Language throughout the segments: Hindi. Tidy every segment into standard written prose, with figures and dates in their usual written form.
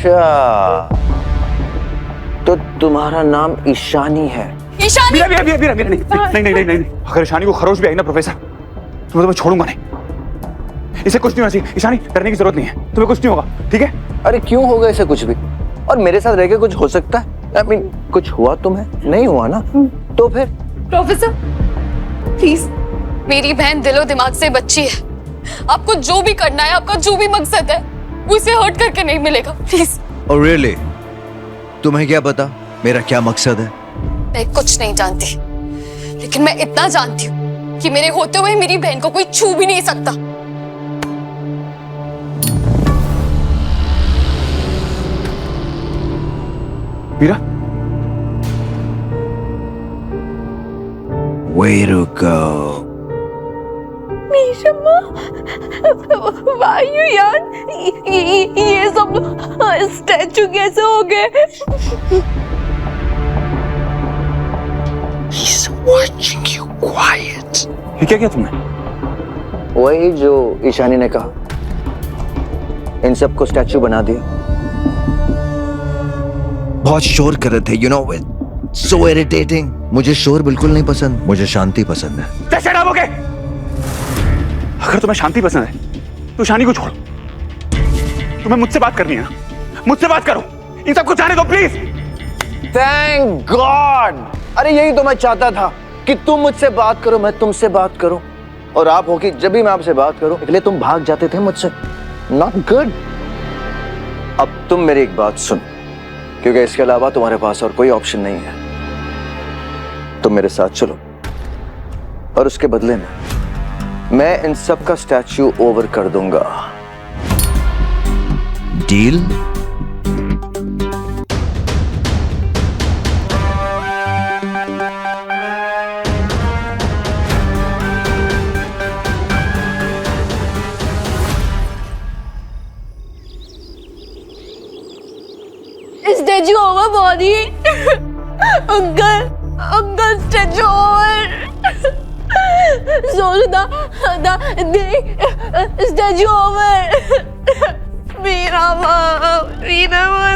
अच्छा, तो तुम्हारा नाम ईशानी है? ईशानी? मीरा नहीं। अगर ईशानी को खरोच भी आई ना प्रोफेसर, तो मैं तुम्हें छोड़ूंगा नहीं। इसे कुछ नहीं होना चाहिए। ईशानी, डरने की जरूरत नहीं है, तुम्हें कुछ नहीं होगा, ठीक है? अरे क्यों होगा इसे कुछ भी? और मेरे साथ रह के कुछ हो सकता है? I mean, कुछ हुआ तुम्हें? नहीं हुआ ना? तो फिर? प्रोफेसर प्लीज, मेरी बहन दिलो दिमाग से बच्ची है। आपको जो भी करना है, आपका जो भी मकसद है, वो इसे हर्ट करके नहीं मिलेगा, प्लीज। और रियली तुम्हें क्या पता मेरा क्या मकसद है? मैं कुछ नहीं जानती, लेकिन मैं इतना जानती हूँ कि मेरे होते हुए मेरी बहन को कोई छू भी नहीं सकता। Meera, Way to go. मीशम्मा, why you यार? ये सब स्टैचू कैसे हो गए? He's watching you quiet. ये क्या किया तुमने? वही जो ईशानी ने कहा, इन सबको स्टैचू बना दिया। बहुत शोर कर रहे थे, you know it. So irritating. मुझे शोर बिल्कुल नहीं पसंद, मुझे शांति पसंद है। Shut up, okay? अगर तुम्हें शांति पसंद है तो ईशानी को छोड़ो। तुम्हें मुझसे बात करनी है ना, मुझसे बात करो। इन सबको जाने दो प्लीज। Thank God. अरे यही तो मैं चाहता था कि तुम मुझसे बात करो, मैं तुमसे बात करूं, और आप हो कि जब भी मैं आपसे बात करूं इसलिए तुम भाग जाते थे मुझसे। Not good. अब तुम मेरी एक बात सुन, क्योंकि इसके अलावा तुम्हारे पास और कोई ऑप्शन नहीं है। तुम मेरे साथ चलो, और उसके बदले में मैं इन सब का स्टैच्यू ओवर कर दूंगा। Deal? Statue over body. Uncle statue over. सोचना स्टैचू ओवर। मेरा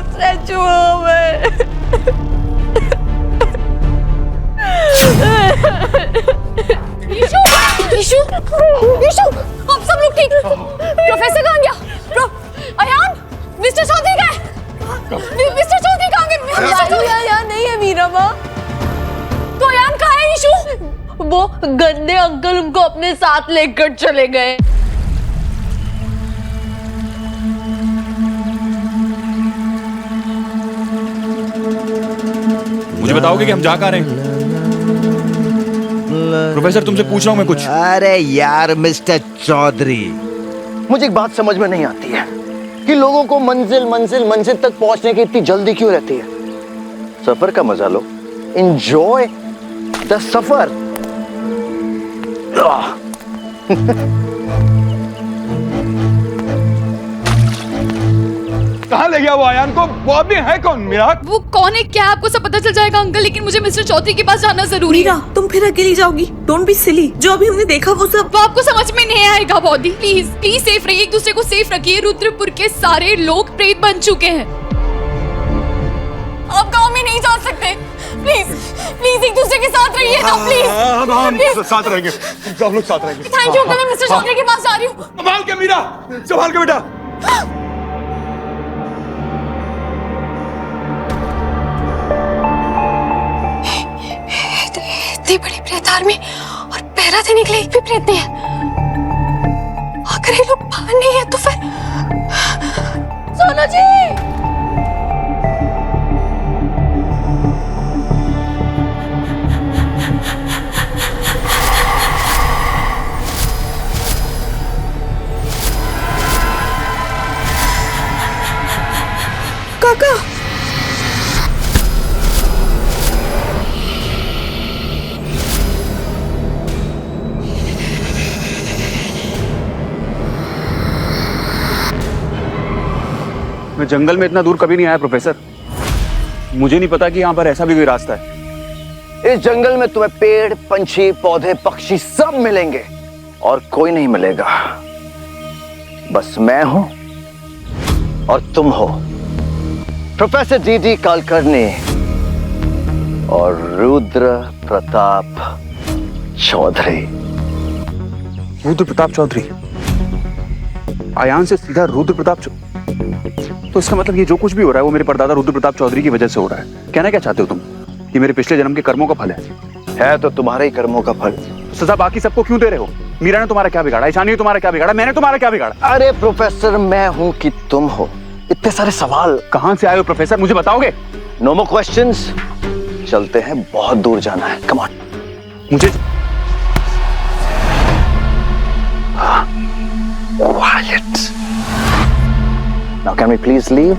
स्टैचू ओवर। ईशू, आप सब लोग ठीक? प्रोफेसर कहाँ गया? अयान, मिस्टर चौधरी कहाँ है? मिस्टर चौधरी कहाँ गए? यहाँ नहीं है मीरा माँ। तो अयान कहाँ है ईशू? वो गंदे अंकल उनको अपने साथ लेकर चले गए। मुझे बताओगे कि हम जा कहाँ रहे हैं? प्रोफेसर, तुमसे पूछ रहा हूँ मैं कुछ। अरे यार मिस्टर चौधरी, मुझे एक बात समझ में नहीं आती है कि लोगों को मंजिल तक पहुंचने की इतनी जल्दी क्यों रहती है। सफर का मजा लो, एंजॉय द सफर। कहाँ ले गया वो आयान को? वो आदमी है कौन? मीरा, वो कौन है क्या आपको सब पता चल जाएगा अंकल, लेकिन मुझे मिस्टर चौधरी के पास जाना जरूरी है। मीरा, तुम फिर अकेली जाओगी? Don't be silly. जो अभी हमने देखा वो सब वो आपको समझ में नहीं आएगा बॉडी। प्लीज प्लीज सेफ रहिए, एक दूसरे को सेफ रखिए। रुद्रपुर के सारे लोग प्रेत बन चुके हैं। आप गांव में नहीं जा सकते। प्लीज प्लीज एक दूसरे के साथ रहिए ना, प्लीज। हम साथ रहेंगे, सब लोग साथ रहेंगे। थैंक यू अंकल, मैं मिस्टर चौधरी के पास जा रही हूँ। संभाल के मीरा, संभाल के बेटा। इतनी बड़ी प्रेत आर्मी और पैरा से निकले एक भी प्रेत नहीं है। अगर ये लोग बाहर नहीं है तो फिर सोनू जी। काका, मैं जंगल में इतना दूर कभी नहीं आया प्रोफेसर। मुझे नहीं पता कि यहाँ पर ऐसा भी कोई रास्ता है। इस जंगल में तुम्हें पेड़, पंछी, पौधे, पक्षी सब मिलेंगे और कोई नहीं मिलेगा। बस मैं हूं और तुम हो। प्रोफेसर डीडी कुलकर्णी और रुद्र प्रताप चौधरी। रुद्र प्रताप चौधरी? आयान से सीधा रुद्र प्रताप तो इसका मतलब ये जो कुछ भी हो रहा है वो मेरे परदादा रुद्र प्रताप चौधरी की वजह से हो रहा है। कहना क्या चाहते हो तुम? ये मेरे पिछले जन्म के कर्मों का फल है तो तुम्हारे ही कर्मों का फल। तो सजा बाकी सबको क्यों दे रहे हो? मीरा ने तुम्हारा क्या बिगाड़ा? ईशानी ने तुम्हारा क्या बिगाड़ा? मैंने तुम्हारा क्या बिगाड़ा? अरे प्रोफेसर, मैं हूं कि तुम हो? इतने सारे सवाल कहां से आए हो प्रोफेसर, मुझे बताओगे? No more questions. चलते हैं, बहुत दूर जाना है। Come on. मुझे Quiet. Now can we please leave?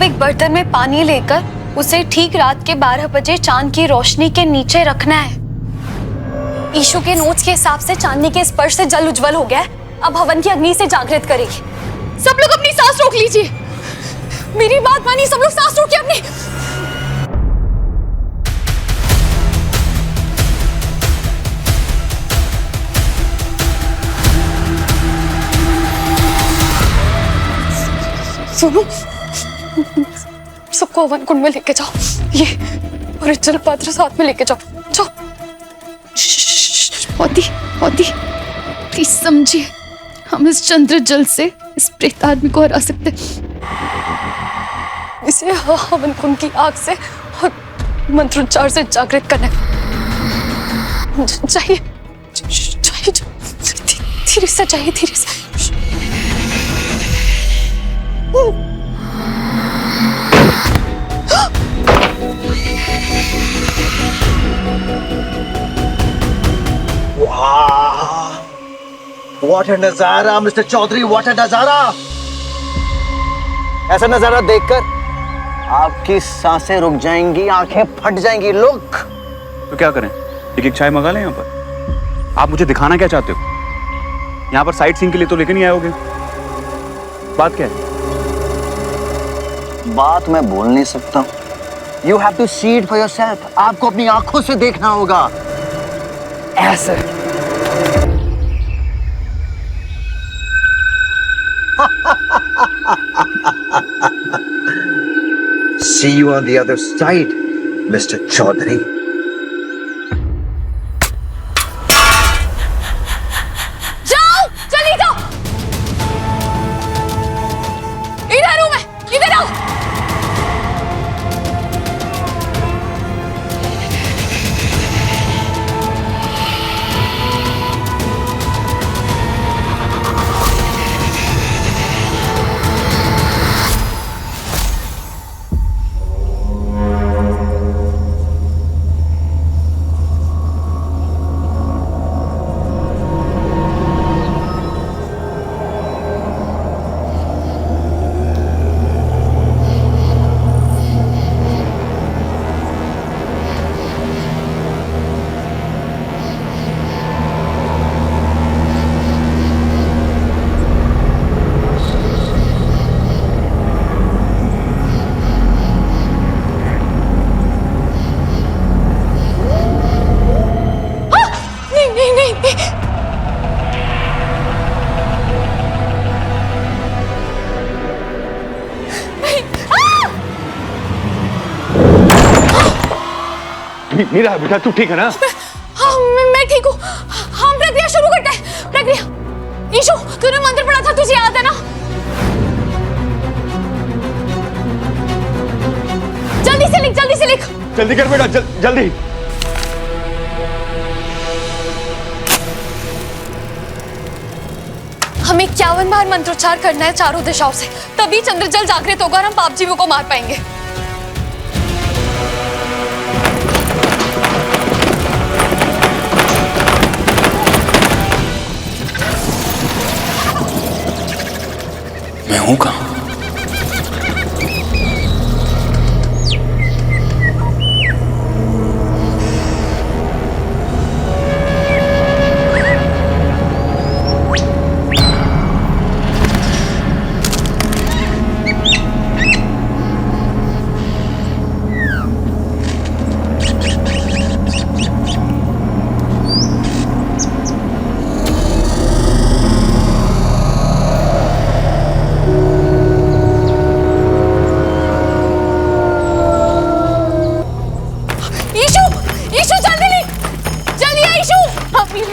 एक बर्तन में पानी लेकर उसे ठीक रात के 12 बजे चांद की रोशनी के नीचे रखना है। ईशु के नोट्स के हिसाब से चांदनी के स्पर्श से जल उज्जवल हो गया है। अब हवन की अग्नि से जागृत करेगी। सब लोग अपनी सांस रोक लीजिए। मेरी बात मानिए, सब लोग सांस रोकिए अपनी। सुनो, सबको हवन कुंड में लेके जाओ। ये और जल पात्र साथ में लेके जाओ। जाओ। मोदी प्लीज समझिए, हम इस चंद्र जल से इस प्रेत आदमी को हरा सकते। इसे हवन कुंड की आग से और मंत्रोच्चार से जागृत करना। चाहिए धीरे से, चाहिए धीरे से। What a नजारा मिस्टर चौधरी, what a नजारा। ऐसा नजारा देखकर आपकी सांसें रुक जाएंगी, आंखें फट जाएंगी। लुक। तो क्या करें, एक चाय मंगा लें यहाँ पर? आप मुझे दिखाना क्या चाहते हो? यहाँ पर साइट सीइंग के लिए तो लेकर नहीं आए होगे। बात क्या है? बात मैं बोल नहीं सकता। You have to see it for yourself। आपको अपनी आंखों से देखना होगा। ऐसे। See you on the other side, Mr. Chaudhary. जाओ, चली जाओ। इधर हूं मैं, इधर आओ। मीरा बेटा, तू ठीक है ना? हाँ, मैं ठीक हूँ। हम प्रक्रिया शुरू करते हैं। प्रक्रिया। ईशु, तूने मंत्र पढ़ा था, तुझे याद है ना? जल्दी से लिख, जल्दी से लिख। जल्दी कर बेटा, जल्दी। हमें 51 बार मंत्रोच्चार करना है चारों दिशाओं से, तभी चंद्रजल जागृत होगा और हम पाप जीवों को मार पाएंगे। मैं हूं कहां?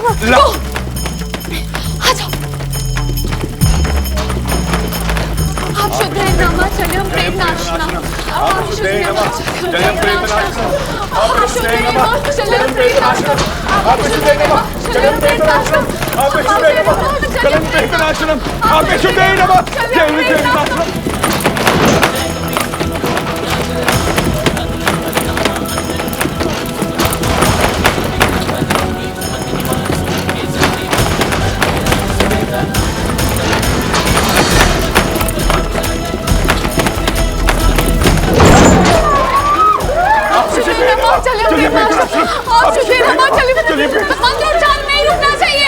ला। आ जाओ। आप शुद्ध हैं नामा चलम प्रेतनाशनम। आप शुद्ध हैं नामा चलम प्रेतनाशनम। आप शुद्ध हैं नामा चलम प्रेतनाशनम। आप शुद्ध हैं नमः चलम प्रेतनाशनम। आप शुद्ध हैं नमः चलम प्रेतनाशनम। आप शुद्ध हैं नमः चलम प्रेतनाशनम। मंत्रोच्चार नहीं रुकना चाहिए।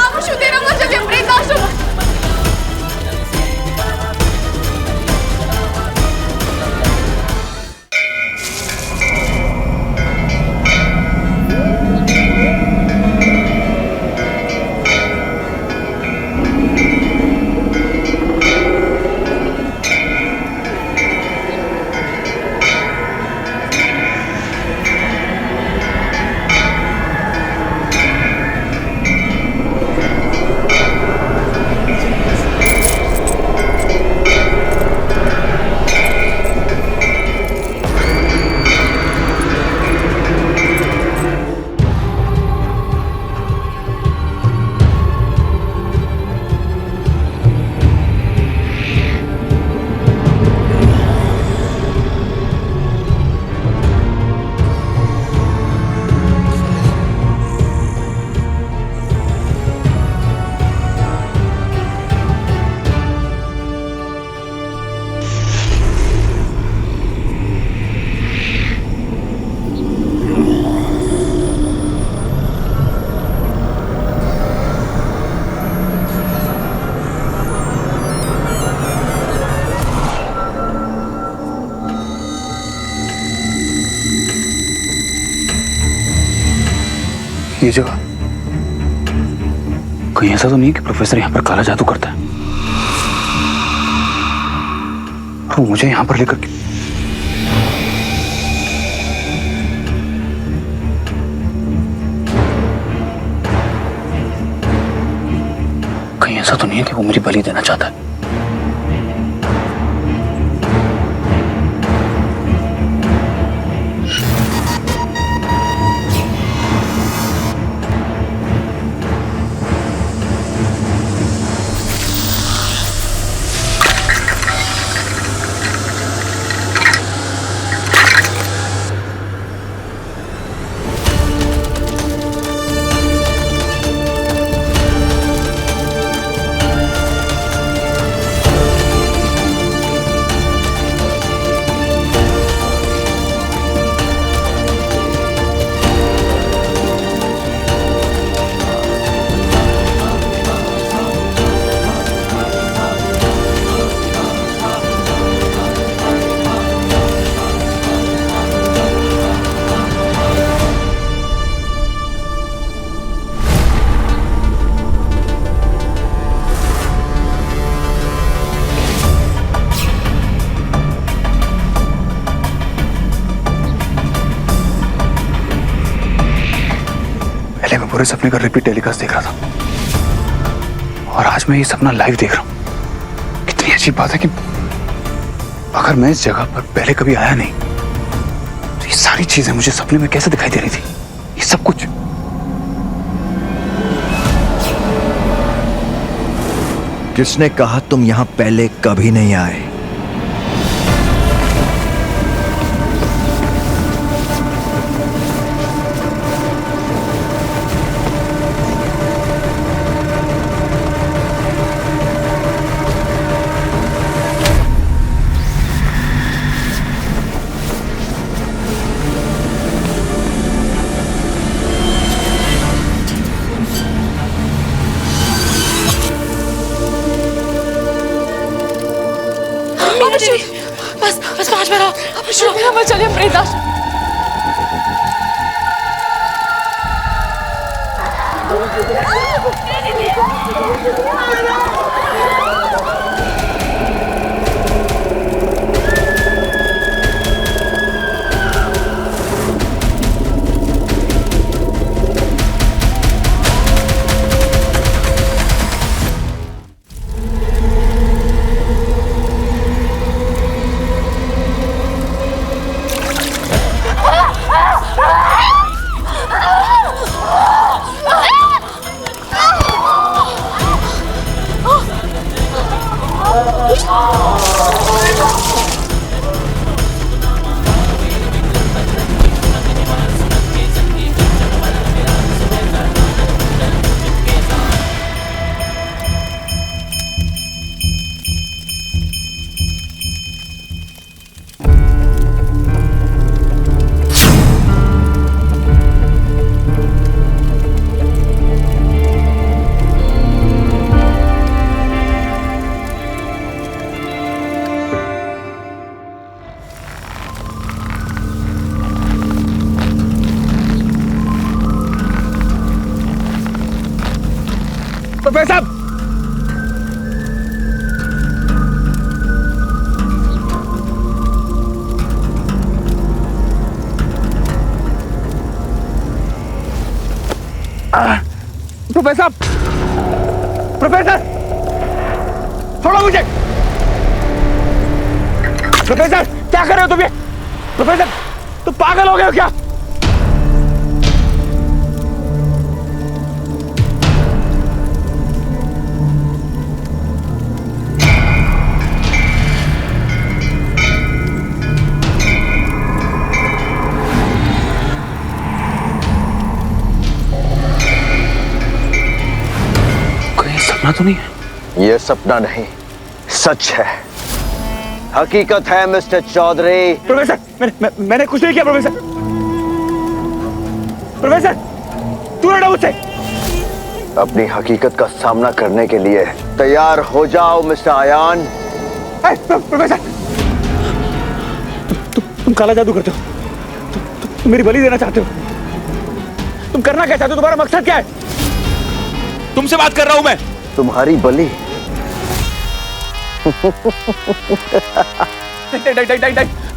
आप शुद्ध हैं नामा चलम प्रेतनाशनम। ये जगह कहीं ऐसा तो नहीं कि प्रोफेसर यहाँ पर काला जादू करता है और वो मुझे यहाँ पर लेकर कहीं ऐसा तो नहीं है कि वो मेरी बलि देना चाहता है। मैं पूरे सपने का रिपीट टेलीकास्ट देख रहा था और आज मैं ये सपना लाइव देख रहा हूं। कितनी अजीब बात है कि अगर मैं इस जगह पर पहले कभी आया नहीं तो ये सारी चीजें मुझे सपने में कैसे दिखाई दे रही थी। ये सब कुछ किसने कहा तुम यहां पहले कभी नहीं आए? बस बस 5 मिनट अब शुरू चलिए प्रेतनाशनम। प्रोफेसर साहब, प्रोफेसर साहब, प्रोफेसर छोड़ो मुझे। प्रोफेसर क्या कर रहे हो तुम ये? प्रोफेसर तुम पागल हो गए हो क्या? कोई सपना तो नहीं है? ये सपना नहीं, सच है, हकीकत है मिस्टर चौधरी। प्रोफेसर मैंने कुछ नहीं किया। प्रोफेसर प्रोफेसर तू लड़ा मुझसे। अपनी हकीकत का सामना करने के लिए तैयार हो जाओ मिस्टर आयान। प्रोफेसर तुम काला जादू करते हो, तुम मेरी बलि देना चाहते हो। तुम करना क्या चाहते हो? तुम्हारा मकसद क्या है? तुमसे बात कर रहा हूं मैं। तुम्हारी बलि?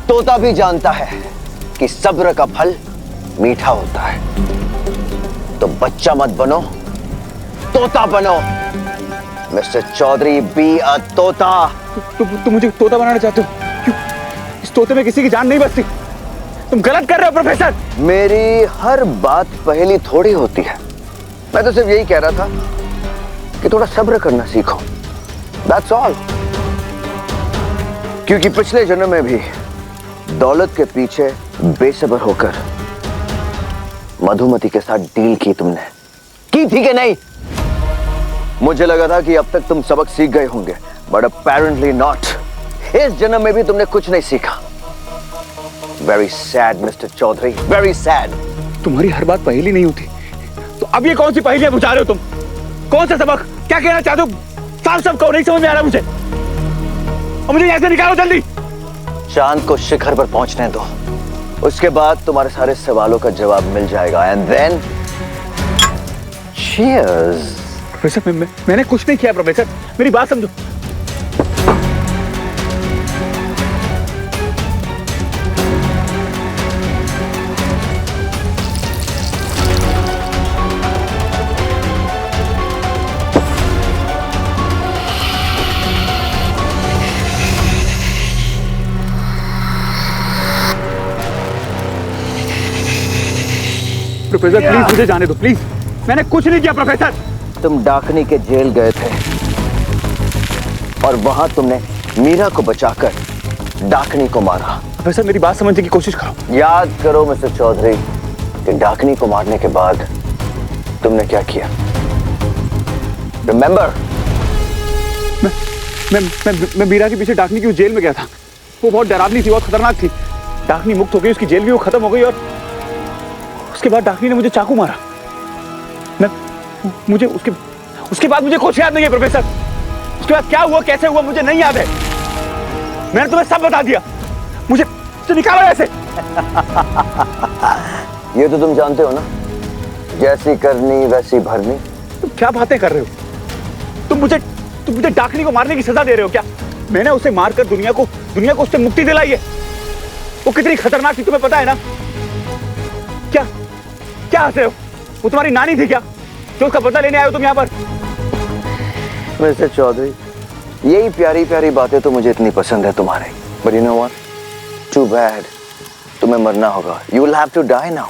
तोता भी जानता है कि सब्र का फल मीठा होता है, तो बच्चा मत बनो, तोता बनो। मिस्टर चौधरी, बी अ तोता। तुम मुझे तोता बनाना चाहते हो? क्यों? इस तोते में किसी की जान नहीं बचती। तुम गलत कर रहे हो प्रोफेसर। मेरी हर बात पहेली थोड़ी होती है। मैं तो सिर्फ यही कह रहा था कि थोड़ा सब्र करना सीखो, दैट्स ऑल। क्योंकि पिछले जन्म में भी दौलत के पीछे बेसब्र होकर मधुमती के साथ डील की तुमने, की थी कि नहीं? मुझे लगा था कि अब तक तुम सबक सीख गए होंगे, बट अपेरेंटली नॉट। इस जन्म में भी तुमने कुछ नहीं सीखा। Very sad mister Chaudhary, very sad. तुम्हारी हर बात पहेली नहीं होती, तो अब ये कौन सी पहेलियां बुझा रहे हो तुम? कौन सा सबक? क्या कहना चाहते हो? साफ साफ कहो, नहीं समझ में आ रहा मुझे। और मुझे यहाँ से निकालो जल्दी। चांद को शिखर पर पहुंचने दो, उसके बाद तुम्हारे सारे सवालों का जवाब मिल जाएगा। And then cheers. प्रोफेसर मैंने कुछ नहीं किया। प्रोफेसर मेरी बात समझो। प्रोफेसर प्लीज मुझे जाने दो, प्लीज। मैंने कुछ नहीं किया प्रोफेसर। तुम डाकनी के जेल गए थे और वहां तुमने मीरा को बचाकर डाकनी को मारा। प्रोफेसर मेरी बात समझने की कोशिश करो। याद करो मिस्टर चौधरी कि डाकनी को मारने के बाद तुमने क्या किया। रिमेंबर? मैं मीरा के पीछे डाकनी की जेल में गया था। वो बहुत डरावनी थी, बहुत खतरनाक थी। डाकनी मुक्त हो गई, उसकी जेल भी वो खत्म हो गई, और उसके बाद डाकनी ने मुझे चाकू मारा। मुझे उसके बाद मुझे कुछ याद नहीं है प्रोफेसर। उसके बाद क्या हुआ, कैसे हुआ, मुझे नहीं याद है। मैंने तुम्हें सब बता दिया। मुझे निकालो ऐसे। ये तो तुम जानते हो ना, जैसी करनी वैसी भरनी। तुम क्या बातें कर रहे हो? तुम मुझे डाकनी को मारने की सजा दे रहे हो क्या? मैंने उसे मारकर दुनिया को उससे मुक्ति दिलाई है। वो कितनी खतरनाक थी तुम्हें पता है ना? क्या हंस रहे हो? वो तुम्हारी नानी थी क्या, जो उसका बदला लेने आए हो तुम यहाँ पर? मिस्टर चौधरी, यही प्यारी प्यारी बातें तो मुझे इतनी पसंद है तुम्हारे। But you know what, too bad, तुम्हें मरना होगा। You will have to die now.